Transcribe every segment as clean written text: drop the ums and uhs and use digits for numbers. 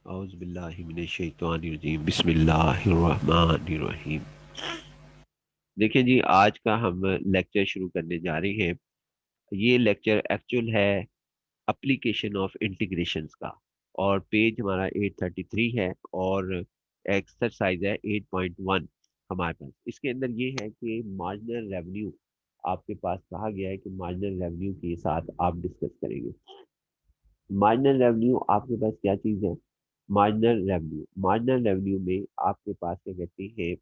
औज़ुबिल्लाहिमिनश्शैतानिर्रजीम बिस्मिल्लाहिर्रहमानिर्रहीम। देखिए जी, आज का हम लेक्चर शुरू करने जा रहे हैं। ये लेक्चर एक्चुअल है एप्लीकेशन ऑफ इंटीग्रेशंस का, और पेज हमारा 833 है, और एक्सरसाइज है 8.1 हमारे पास। इसके अंदर ये है कि मार्जिनल रेवेन्यू आपके पास कहा गया है कि मार्जिनल रेवेन्यू के साथ आप डिस्कस करेंगे। मार्जिनल रेवेन्यू आपके पास क्या चीज़ है? मार्जिनल रेवेन्यू में आपके पास क्या कहते हैं,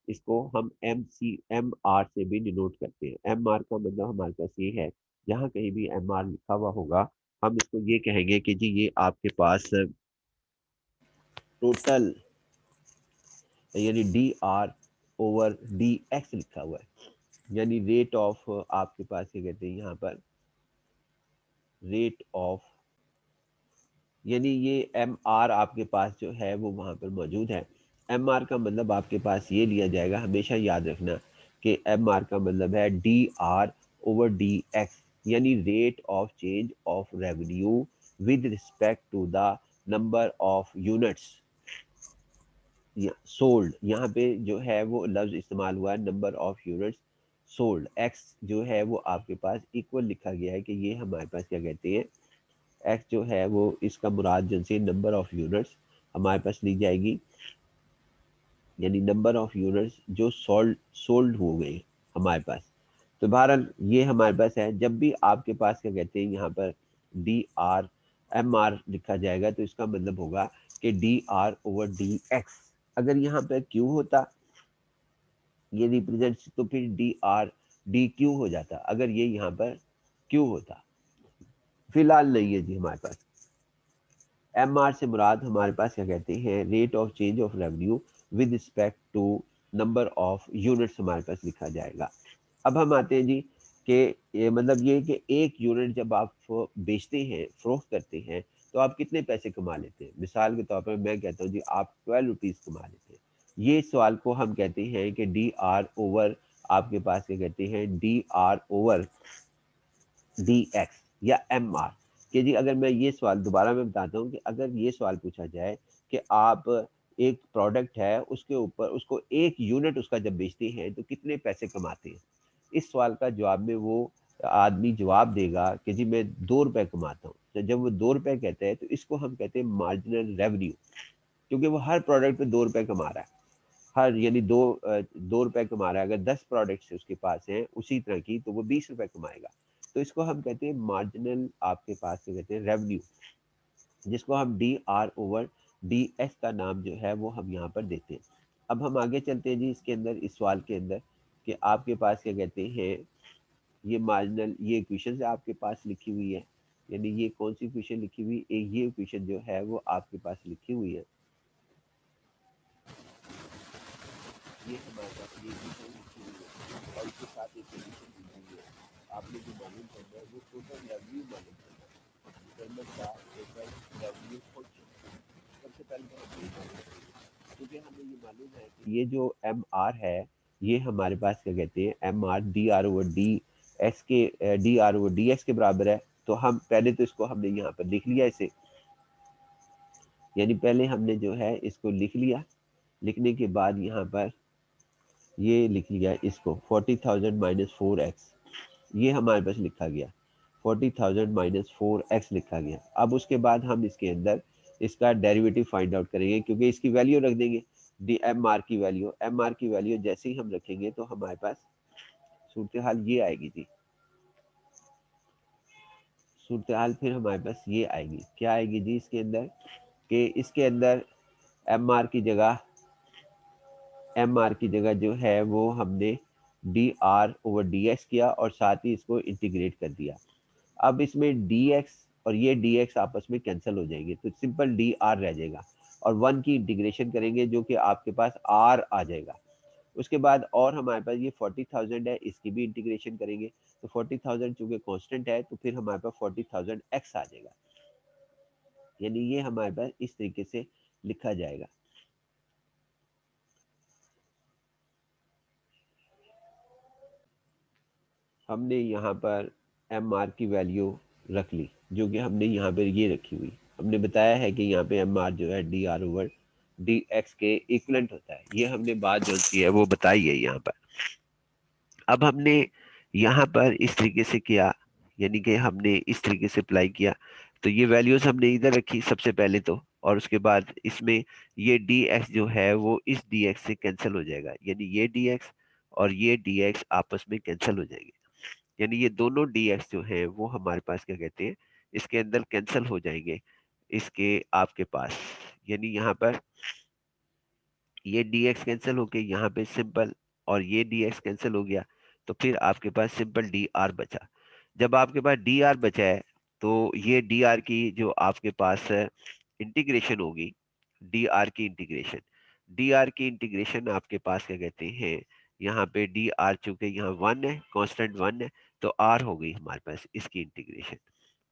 इसको हम एम आर से भी डिनोट करते हैं। एम आर का मतलब हमारे पास ये है, जहाँ कहीं भी एम आर लिखा हुआ होगा हम इसको ये कहेंगे कि जी ये आपके पास टोटल, यानी D R over d x लिखा हुआ है, यानी रेट ऑफ, आपके पास क्या कहते हैं यहाँ पर, रेट ऑफ, यानी ये एम आर आपके पास जो है वो वहाँ पर मौजूद है। एम आर का मतलब आपके पास ये लिया जाएगा, हमेशा याद रखना कि एम आर का मतलब है d R over d x, यानी rate of change of revenue with respect to the number of units sold. यहाँ पे जो है वो लफ्ज इस्तेमाल हुआ है, number of units sold. X जो है वो आपके पास इक्वल लिखा गया है कि ये हमारे पास क्या कहते हैं, एक्स जो है वो इसका मुराद जिनसे नंबर ऑफ यूनिट्स हमारे पास ली जाएगी, यानी नंबर ऑफ यूनिट्स जो सोल्ड सोल्ड हो गए हमारे पास। तो बहरहाल ये हमारे पास है। जब भी आपके पास क्या कहते हैं यहाँ पर डी आर एम आर लिखा जाएगा तो इसका मतलब होगा कि D R over d x. अगर यहाँ पर क्यू होता, ये रिप्रेजेंट, तो फिर डी आर डी क्यू हो जाता अगर ये यहाँ पर क्यू होता। फिलहाल नहीं है जी हमारे पास। एम आर से मुराद हमारे पास क्या कहते हैं, rate of change of revenue with respect to number of units हमारे पास लिखा जाएगा। अब हम आते हैं जी कि ये मतलब ये कि एक यूनिट जब आप बेचते हैं, फरोख्त करते हैं, तो आप कितने पैसे कमा लेते हैं। मिसाल के तौर पर मैं कहता हूँ जी आप 12 रुपीज़ कमा लेते हैं। ये सवाल को हम कहते हैं कि डी आर ओवर, आपके पास क्या कहते हैं, D R over d x या एम आर। कि जी अगर मैं ये सवाल दोबारा मैं बताता हूँ कि अगर ये सवाल पूछा जाए कि आप एक प्रोडक्ट है उसके ऊपर उसको एक यूनिट उसका जब बेचते हैं तो कितने पैसे कमाते हैं, इस सवाल का जवाब में वो आदमी जवाब देगा कि जी मैं 2 रुपए कमाता हूँ। तो जब वो 2 रुपए कहते हैं तो इसको हम कहते हैं मार्जिनल रेवेन्यू, क्योंकि वो हर प्रोडक्ट पे 2 रुपए कमा रहा है। हर यानी 2 रुपए कमा रहा है। अगर 10 प्रोडक्ट्स उसके पास हैं उसी तरह की, तो वो 20 रुपए कमाएगा। तो इसको हम कहते हैं मार्जिनल, आपके पास क्या कहते हैं, रेवेन्यू, जिसको हम D R over D S का नाम जो है वो हम यहाँ पर देते हैं। अब हम आगे चलते हैं जी इसके अंदर, इस सवाल के अंदर, कि आपके पास क्या कहते हैं, ये मार्जिनल, ये इक्वेशन आपके पास लिखी हुई है। यानी ये कौन सी इक्वेशन लिखी हुई, ये इक्वेशन जो है वो आपके पास लिखी हुई है। ये हमारे पास ये इक्वेशन लिखी हुई है, और इसके साथ एक कंडीशन दी हुई है। आपने जो मालूम करना है वो टोटल रेवेन्यू मालूम करना है, determine the total revenue function. सबसे पहले तो हम ये मालूम करेंगे, क्योंकि हमें ये मालूम है कि ये जो एम आर है, ये हमारे पास क्या कहते हैं, M R d R over d x के, d R over d x के बराबर है। तो हम पहले तो इसको हमने यहाँ पर लिख लिया इसे, यानी पहले हमने जो है इसको लिख लिया। लिखने के बाद यहाँ पर ये लिख लिया इसको 40,000 माइनस 4x, ये हमारे पास लिखा गया। 40,000 माइनस 4x लिखा गया। अब उसके बाद हम इसके अंदर इसका डेरिवेटिव फाइंड आउट करेंगे, क्योंकि इसकी वैल्यू रख देंगे, डी एम आर की वैल्यू। एम आर की वैल्यू जैसे ही हम रखेंगे तो हमारे पास सूरत हाल ये आएगी जी। सूरत हाल फिर हमारे पास ये आएगी, क्या आएगी जी इसके अंदर, कि इसके अंदर एम आर की जगह, एम आर की जगह जो है वो हमने D R over d x किया, और साथ ही इसको इंटीग्रेट कर दिया। अब इसमें डी एक्स और ये डी एक्स आपस में कैंसिल हो जाएंगे, तो सिंपल डी आर रह जाएगा, और 1 की इंटीग्रेशन करेंगे जो कि आपके पास आर आ जाएगा। उसके बाद और हमारे पास ये 40,000 है, इसकी भी इंटीग्रेशन करेंगे, तो 40,000 चूंकि कांस्टेंट है तो फिर हमारे पास 40,000 एक्स आ जाएगा। यानी ये हमारे पास इस तरीके से लिखा जाएगा। हमने यहाँ पर एम आर की वैल्यू रख ली, जो कि हमने यहाँ पर ये रखी हुई। हमने बताया है कि यहाँ पे एम आर जो है d R over d x के इक्वलेंट होता है। ये हमने बात जो सी है वो बताई है यहाँ पर। अब हमने यहाँ पर इस तरीके से किया, यानी कि हमने इस तरीके से अप्लाई किया, तो ये वैल्यूज हमने इधर रखी सबसे पहले तो, और उसके बाद इसमें ये डी एक्स जो है वो इस डी एक्स से कैंसिल हो जाएगा, यानी ये डी एक्स और ये डी एक्स आपस में कैंसिल हो जाएंगे, यानी ये दोनों डी एक्स जो है वो हमारे पास क्या कहते हैं, इसके अंदर कैंसिल हो जाएंगे इसके आपके पास, यानी यहाँ पर ये dx कैंसिल होके यहाँ पे सिंपल, और ये dx कैंसिल हो गया, तो फिर आपके पास सिंपल dr बचा। जब आपके पास dr बचा है तो ये dr की जो आपके पास इंटीग्रेशन होगी, dr की इंटीग्रेशन आपके पास क्या कहते हैं, यहाँ पे dr चूंकि यहाँ 1 है, कांस्टेंट 1 है, तो r हो गई हमारे पास इसकी इंटीग्रेशन।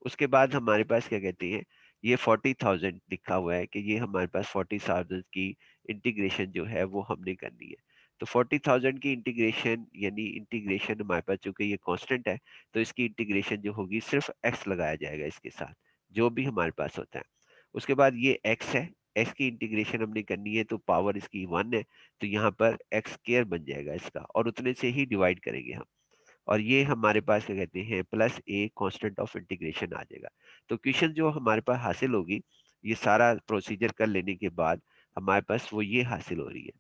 उसके बाद हमारे पास क्या कहते हैं, ये 40,000 लिखा हुआ है कि ये हमारे पास 40,000 की इंटीग्रेशन जो है वो हमने करनी है। तो 40,000 की इंटीग्रेशन, यानी इंटीग्रेशन हमारे पास चूंकि ये कांस्टेंट है, तो इसकी इंटीग्रेशन जो होगी सिर्फ x लगाया जाएगा इसके साथ, जो भी हमारे पास होता है। उसके बाद ये x है, x की इंटीग्रेशन हमने करनी है, तो पावर इसकी 1 है, तो यहाँ पर एक्स स्क्वायर बन जाएगा इसका, और उतने से ही डिवाइड करेंगे हम, और ये हमारे पास क्या कहते हैं plus a constant of integration आ जाएगा। तो क्वेश्चन जो हमारे पास हासिल होगी, ये सारा प्रोसीजर कर लेने के बाद हमारे पास वो ये हासिल हो रही है,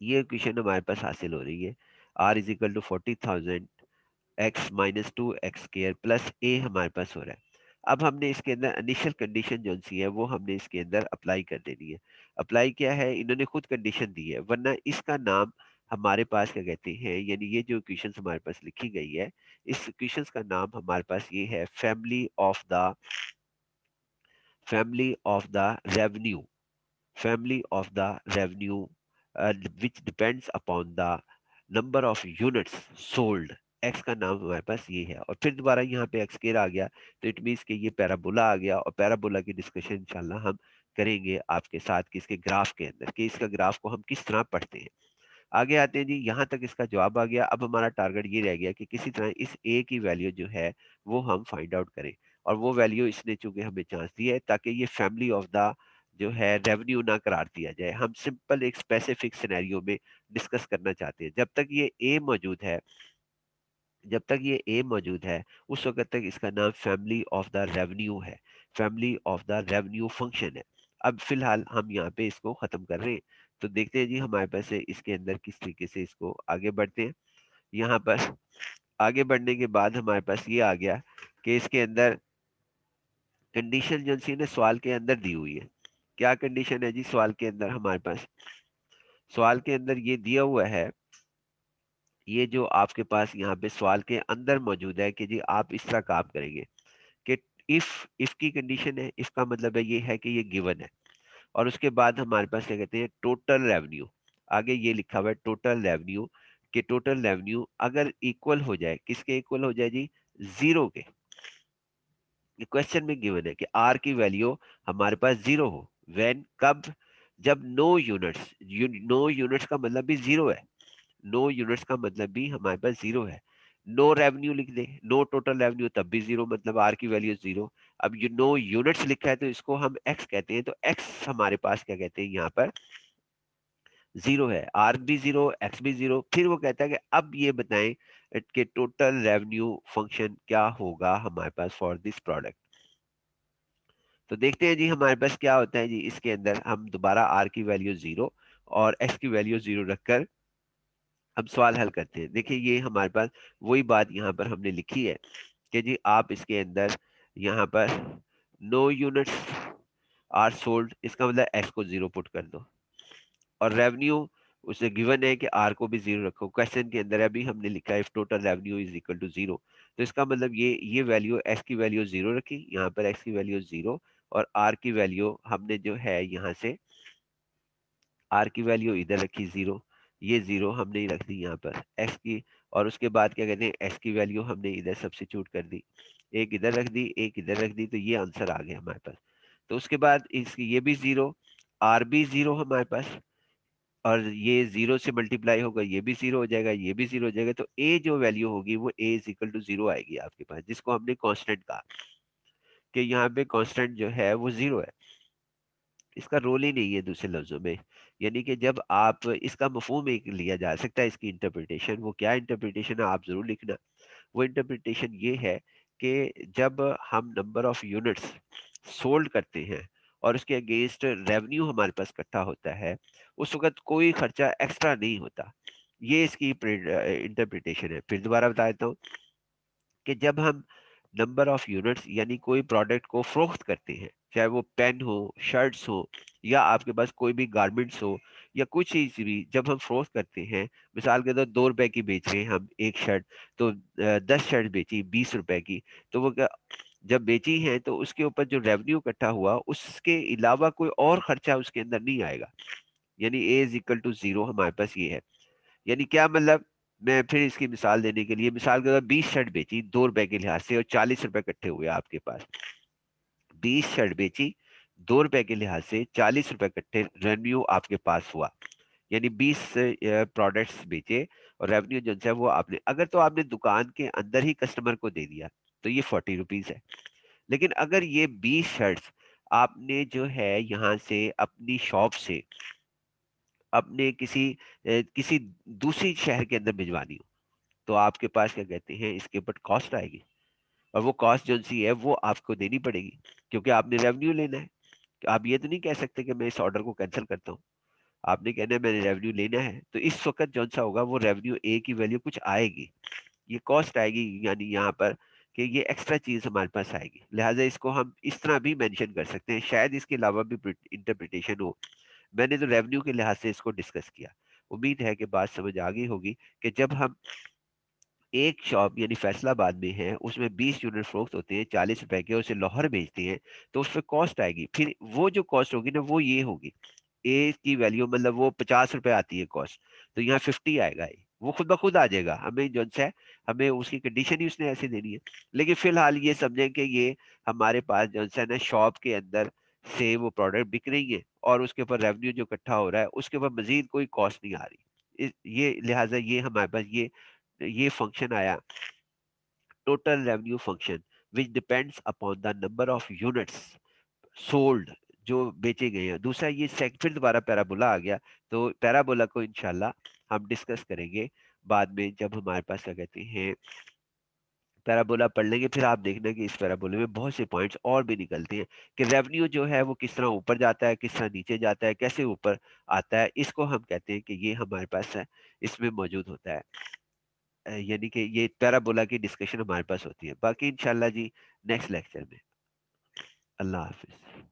ये क्वेश्चन हमारे पास हासिल हो रही है, R is equal to 40,000 x minus two x square plus a हमारे पास हो रहा है। अब हमने इसके अंदर इनिशियल कंडीशन जो सी है वो हमने इसके अंदर अप्लाई कर देनी है। अप्लाई क्या है, इन्होंने खुद कंडीशन दी है, वरना इसका नाम हमारे पास क्या कहते हैं, यानी ये जो क्वेश्चन हमारे पास लिखी गई है, इस क्वेश्चन का नाम हमारे पास ये है family of the revenue, family of the revenue which depends upon the number of units sold। x का नाम हमारे पास ये है, और फिर दोबारा यहाँ पे x स्केयर आ गया, तो इट मीन्स कि ये पैराबोला आ गया, और पैराबोला की डिस्कशन इंशाल्लाह हम करेंगे आपके साथ कि इसके ग्राफ के अंदर, कि इसका ग्राफ को हम किस तरह पढ़ते हैं। आगे आते हैं जी, यहाँ तक इसका जवाब आ गया। अब हमारा टारगेट ये रह गया कि किसी तरह इस ए की वैल्यू जो है वो हम फाइंड आउट करें, और वो वैल्यू इसने चूंकि हमें चांस दी है, ताकि ये फैमिली ऑफ द जो है रेवेन्यू ना करार दिया जाए। हम सिंपल एक स्पेसिफिक सिनेरियो में डिस्कस करना चाहते हैं। जब तक ये ए मौजूद है उस वक्त तक इसका नाम फैमिली ऑफ द रेवेन्यू है, family of the revenue function है। अब फिलहाल हम यहाँ पे इसको खत्म कर रहे हैं, तो देखते हैं जी हमारे पास है इसके अंदर किस तरीके से इसको आगे बढ़ते हैं। यहाँ पर आगे बढ़ने के बाद हमारे पास ये आ गया कि इसके अंदर कंडीशन जो सी ने सवाल के अंदर दी हुई है। क्या कंडीशन है जी सवाल के अंदर हमारे पास, सवाल के अंदर ये दिया हुआ है, ये जो आपके पास यहाँ पे सवाल के अंदर मौजूद है कि जी आप इस तरह काम करेंगे कि इफ की कंडीशन है, इफ का मतलब है ये है कि ये गिवन है, और उसके बाद हमारे पास क्या कहते हैं टोटल रेवेन्यू, आगे ये लिखा हुआ है टोटल रेवेन्यू, कि टोटल रेवेन्यू अगर इक्वल हो जाए, किसके इक्वल हो जाए जी, जीरो के। ये क्वेश्चन में गिवन है कि आर की वैल्यू हमारे पास जीरो हो, व्हेन कब, जब नो यूनिट्स का मतलब भी जीरो है, नो यूनिट्स का मतलब भी हमारे पास जीरो है। नो रेवेन्यू लिख दे, नो टोटल रेवेन्यू तब भी जीरो, मतलब आर की वैल्यू जीरो। अब ये नो यूनिट्स लिखा है तो इसको हम एक्स कहते हैं, तो एक्स हमारे पास क्या कहते हैं यहाँ पर जीरो है, आर भी जीरो एक्स भी जीरो। फिर वो कहता है कि अब ये बताएं कि टोटल रेवेन्यू फंक्शन क्या होगा हमारे पास फॉर दिस प्रोडक्ट। तो देखते हैं जी हमारे पास क्या होता है जी, इसके अंदर हम दोबारा आर की वैल्यू जीरो और एक्स की वैल्यू जीरो रखकर हम सवाल हल करते हैं। देखिए ये हमारे पास वही बात यहाँ पर हमने लिखी है कि जी आप इसके अंदर यहाँ पर नो यूनिट्स आर सोल्ड, इसका मतलब एक्स को जीरो पुट कर दो, और रेवेन्यू उसे गिवन है कि आर को भी जीरो रखो। क्वेश्चन के अंदर अभी हमने लिखा है total revenue is equal to zero, तो इसका मतलब ये वैल्यू एक्स की वैल्यू जीरो रखी, यहाँ पर एक्स की वैल्यू जीरो, और आर की वैल्यू हमने जो है यहाँ से आर की वैल्यू इधर रखी जीरो, ये जीरो हमने रख दी यहाँ पर एक्स की, और उसके बाद क्या कहते हैं एक्स की वैल्यू हमने इधर सब्स्टिट्यूट कर दी, एक इधर रख दी एक इधर रख दी, तो ये आंसर आ गया हमारे पास। तो उसके बाद इसकी ये भी जीरो, आर भी जीरो हमारे पास, और ये जीरो से मल्टीप्लाई होगा, ये भी जीरो हो जाएगा, ये भी जीरो हो जाएगा, तो ए जो वैल्यू होगी वो ए इज इक्वल टू जीरो आएगी आपके पास, जिसको हमने कांस्टेंट कहा। कि यहाँ पे कांस्टेंट जो है वो जीरो है, इसका रोल ही नहीं है दूसरे लफ्जों में। यानी कि जब आप इसका मफहूम एक लिया जा सकता है, इसकी इंटरप्रिटेशन, वो क्या इंटरप्रिटेशन है आप जरूर लिखना। वो इंटरप्रिटेशन ये है कि जब हम नंबर ऑफ यूनिट्स सोल्ड करते हैं और उसके अगेंस्ट रेवेन्यू हमारे पास इकट्ठा होता है, उस वक्त कोई खर्चा एक्स्ट्रा नहीं होता। ये इसकी इंटरप्रिटेशन है। फिर दोबारा बता देता हूँ कि जब हम नंबर ऑफ यूनिट्स यानी कोई प्रोडक्ट को फरोख्त करते हैं, चाहे वो पेन हो, शर्ट्स हो, या आपके पास कोई भी गारमेंट्स हो, या कुछ चीज भी जब हम फरोख्त करते हैं, मिसाल के तौर 2 रुपए की बेच रहे हैं हम एक शर्ट, तो 10 शर्ट बेची 20 रुपए की, तो वो जब बेची है तो उसके ऊपर जो रेवेन्यू इकट्ठा हुआ उसके अलावा कोई और खर्चा उसके अंदर नहीं आएगा। यानी ए इज इक्वल टू जीरो हमारे पास ये है। यानी क्या मतलब, मैं फिर इसकी मिसाल देने के लिए, मिसाल के तौर 20 शर्ट बेची 2 रुपए के लिहाज से और 40 रुपए इकट्ठे हुए आपके पास। 20 शर्ट बेची 2 रुपए के लिहाज से, 40 रुपए इकट्ठे रेवेन्यू आपके पास हुआ। यानी 20 प्रोडक्ट्स बेचे और रेवेन्यू जो है वो आपने, अगर तो आपने दुकान के अंदर ही कस्टमर को दे दिया तो ये 40 रुपीज है। लेकिन अगर ये 20 शर्ट्स आपने जो है यहाँ से अपनी शॉप से अपने किसी दूसरी शहर के अंदर भिजवानी हो, तो आपके पास क्या कहते हैं इसके ऊपर कॉस्ट आएगी, और वो कॉस्ट जो सी है वो आपको देनी पड़ेगी, क्योंकि आपने रेवेन्यू लेना है। आप ये तो नहीं कह सकते कि मैं इस ऑर्डर को कैंसिल करता हूँ, आपने कहना है मैंने रेवेन्यू लेना है, तो इस वक्त जो सा होगा वो रेवेन्यू ए की वैल्यू कुछ आएगी, ये कॉस्ट आएगी, यानी यहाँ पर कि ये एक्स्ट्रा चीज हमारे पास आएगी। लिहाजा इसको हम इस तरह भी मेंशन कर सकते हैं, शायद इसके अलावा भी इंटरप्रिटेशन हो। मैंने तो रेवेन्यू के लिहाज से इसको डिस्कस किया। उम्मीद है कि बात समझ आ गई होगी कि जब हम एक शॉप यानी फैसलाबाद में है, उसमें 20 यूनिट फरोख्त होते हैं 40 रुपए के, उसे लाहौर भेजते हैं, तो उस पर कॉस्ट आएगी। फिर वो जो कॉस्ट होगी ना वो ये होगी, ए की वैल्यू मतलब वो 50 रुपए आती है कॉस्ट, तो यहाँ 50 आएगा, ये वो खुद ब खुद आ जाएगा, हमें जो है हमें उसकी कंडीशन ही उसने ऐसे देनी है। लेकिन फिलहाल ये समझें कि ये हमारे पास जो है ना शॉप के अंदर से वो प्रोडक्ट बिक रही है और उसके ऊपर रेवेन्यू जो इकट्ठा हो रहा है उसके ऊपर मजीद कोई कॉस्ट नहीं आ रही। ये लिहाजा ये हमारे पास ये फंक्शन आया, total revenue function, which depends upon the number of units sold, जो बेचे गए हैं। दूसरा ये फिर दोबारा पैराबोला आ गया, तो पैराबोला को इंशाल्लाह हम डिस्कस करेंगे बाद में, जब हमारे पास क्या कहते हैं पैराबोला पढ़ लेंगे, फिर आप देखना कि इस पैराबोले में बहुत से पॉइंट्स और भी निकलते हैं कि रेवेन्यू जो है वो किस तरह ऊपर जाता है, किस तरह नीचे जाता है, कैसे ऊपर आता है, इसको हम कहते हैं कि ये हमारे पास है, इसमें मौजूद होता है। यानी कि ये पैराबोला की डिस्कशन हमारे पास होती है। बाकी इंशाल्लाह जी नेक्स्ट लेक्चर में। अल्लाह हाफिज।